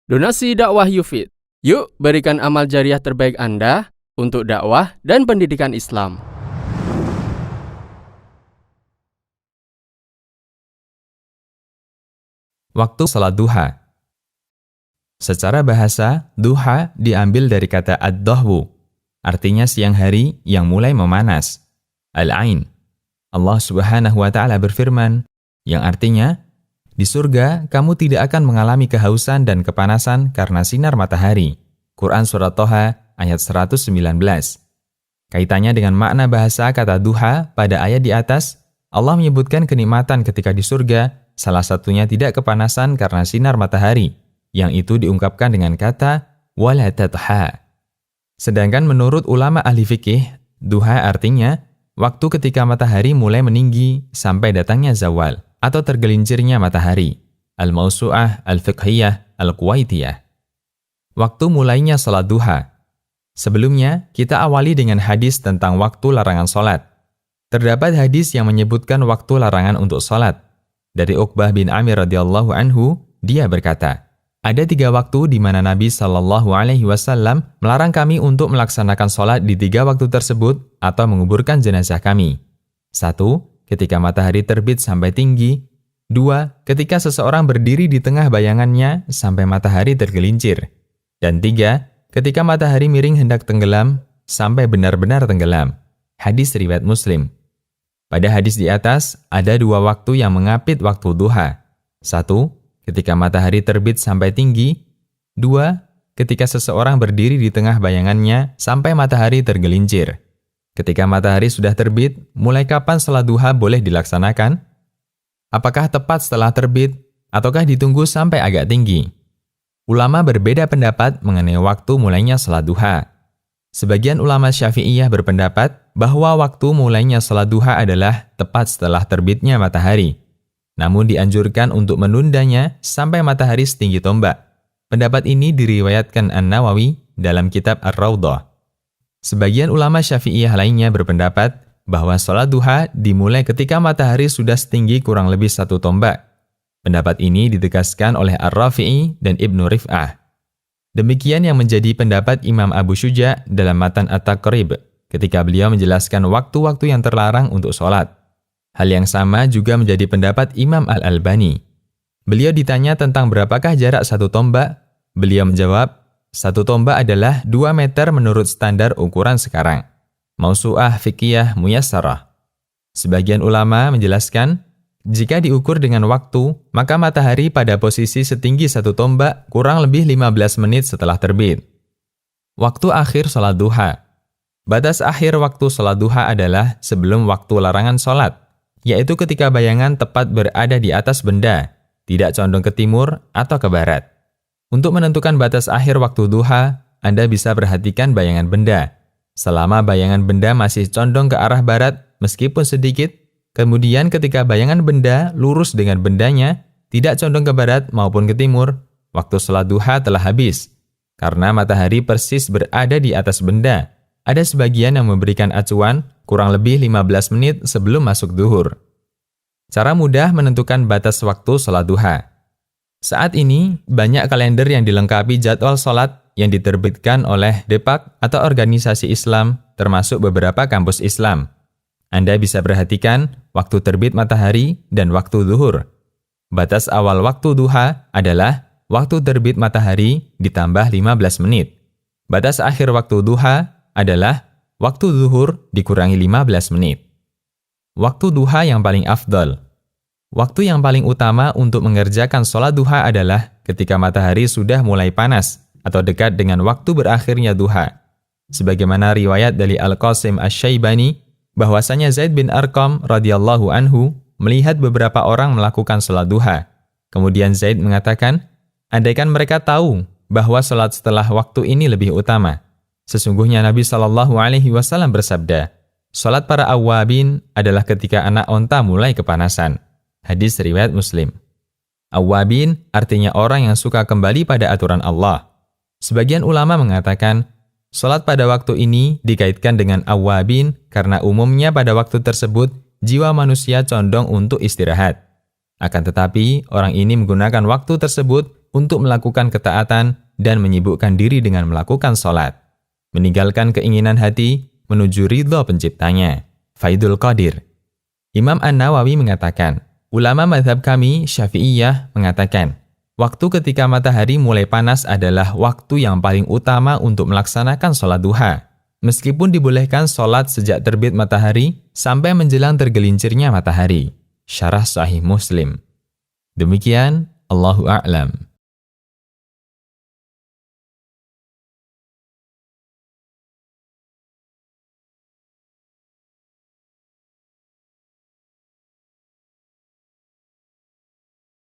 Donasi dakwah Yufid. Yuk berikan amal jariah terbaik Anda untuk dakwah dan pendidikan Islam. Waktu salat duha. Secara bahasa, duha diambil dari kata ad-dahwu, artinya siang hari yang mulai memanas. Al-ain. Allah Subhanahu wa Ta'ala berfirman, yang artinya, di surga kamu tidak akan mengalami kehausan dan kepanasan karena sinar matahari. Quran Surat Toha ayat 119. Kaitannya dengan makna bahasa kata duha pada ayat di atas, Allah menyebutkan kenikmatan ketika di surga, salah satunya tidak kepanasan karena sinar matahari, yang itu diungkapkan dengan kata wala tatha. Sedangkan menurut ulama ahli fikih, duha artinya waktu ketika matahari mulai meninggi sampai datangnya zawal atau tergelincirnya matahari. Al-Mawsu'ah Al-Fiqhiyah Al-Kuwaitiyah. Waktu mulainya salat duha. Sebelumnya, kita awali dengan hadis tentang waktu larangan salat. Terdapat hadis yang menyebutkan waktu larangan untuk salat. Dari Uqbah bin Amir radhiyallahu anhu, dia berkata, ada 3 waktu di mana Nabi SAW melarang kami untuk melaksanakan salat di 3 waktu tersebut atau menguburkan jenazah kami. 1. Ketika matahari terbit sampai tinggi. 2. Ketika seseorang berdiri di tengah bayangannya sampai matahari tergelincir. Dan 3. Ketika matahari miring hendak tenggelam sampai benar-benar tenggelam. Hadis riwayat Muslim. Pada hadis di atas, ada 2 waktu yang mengapit waktu duha. 1. Ketika matahari terbit sampai tinggi. 2. Ketika seseorang berdiri di tengah bayangannya sampai matahari tergelincir. Ketika matahari sudah terbit, mulai kapan salat duha boleh dilaksanakan? Apakah tepat setelah terbit, ataukah ditunggu sampai agak tinggi? Ulama berbeda pendapat mengenai waktu mulainya salat duha. Sebagian ulama Syafi'iyah berpendapat bahwa waktu mulainya salat duha adalah tepat setelah terbitnya matahari. Namun dianjurkan untuk menundanya sampai matahari setinggi tombak. Pendapat ini diriwayatkan An-Nawawi dalam kitab Ar-Rawdah. Sebagian ulama Syafi'iyah lainnya berpendapat bahwa salat duha dimulai ketika matahari sudah setinggi kurang lebih 1 tombak. Pendapat ini ditegaskan oleh Ar-Rafi'i dan Ibnu Rif'ah. Demikian yang menjadi pendapat Imam Abu Syuja dalam Matan At-Taqrib ketika beliau menjelaskan waktu-waktu yang terlarang untuk salat. Hal yang sama juga menjadi pendapat Imam Al-Albani. Beliau ditanya tentang berapakah jarak 1 tombak. Beliau menjawab, 1 tombak adalah 2 meter menurut standar ukuran sekarang. Mawsu'ah Fiqhiyah Muyassarah. Sebagian ulama menjelaskan, jika diukur dengan waktu, maka matahari pada posisi setinggi 1 tombak kurang lebih 15 menit setelah terbit. Waktu akhir salat duha. Batas akhir waktu salat duha adalah sebelum waktu larangan salat, yaitu ketika bayangan tepat berada di atas benda, tidak condong ke timur atau ke barat. Untuk menentukan batas akhir waktu duha, Anda bisa perhatikan bayangan benda. Selama bayangan benda masih condong ke arah barat, meskipun sedikit, kemudian ketika bayangan benda lurus dengan bendanya, tidak condong ke barat maupun ke timur, waktu salat duha telah habis. Karena matahari persis berada di atas benda, ada sebagian yang memberikan acuan kurang lebih 15 menit sebelum masuk zuhur. Cara mudah menentukan batas waktu salat duha. Saat ini, banyak kalender yang dilengkapi jadwal salat yang diterbitkan oleh Depak atau organisasi Islam, termasuk beberapa kampus Islam. Anda bisa perhatikan waktu terbit matahari dan waktu zuhur. Batas awal waktu duha adalah waktu terbit matahari ditambah 15 menit. Batas akhir waktu duha adalah waktu zuhur dikurangi 15 menit. Waktu duha yang paling afdal. Waktu yang paling utama untuk mengerjakan sholat duha adalah ketika matahari sudah mulai panas atau dekat dengan waktu berakhirnya duha. Sebagaimana riwayat dari Al-Qasim Asy-Syaibani, bahwasanya Zaid bin Arqam radhiyallahu anhu melihat beberapa orang melakukan sholat duha. Kemudian Zaid mengatakan, andaikan mereka tahu bahwa sholat setelah waktu ini lebih utama. Sesungguhnya Nabi SAW bersabda, sholat para awwabin adalah ketika anak onta mulai kepanasan. Hadis riwayat Muslim. Awwabin artinya orang yang suka kembali pada aturan Allah. Sebagian ulama mengatakan, sholat pada waktu ini dikaitkan dengan awwabin karena umumnya pada waktu tersebut jiwa manusia condong untuk istirahat. Akan tetapi, orang ini menggunakan waktu tersebut untuk melakukan ketaatan dan menyibukkan diri dengan melakukan sholat, meninggalkan keinginan hati menuju ridho penciptanya. Faidul Qadir. Imam An-Nawawi mengatakan, ulama mazhab kami Syafi'iyah mengatakan, waktu ketika matahari mulai panas adalah waktu yang paling utama untuk melaksanakan sholat duha, meskipun dibolehkan sholat sejak terbit matahari sampai menjelang tergelincirnya matahari. Syarah Sahih Muslim. Demikian, Allahu a'lam.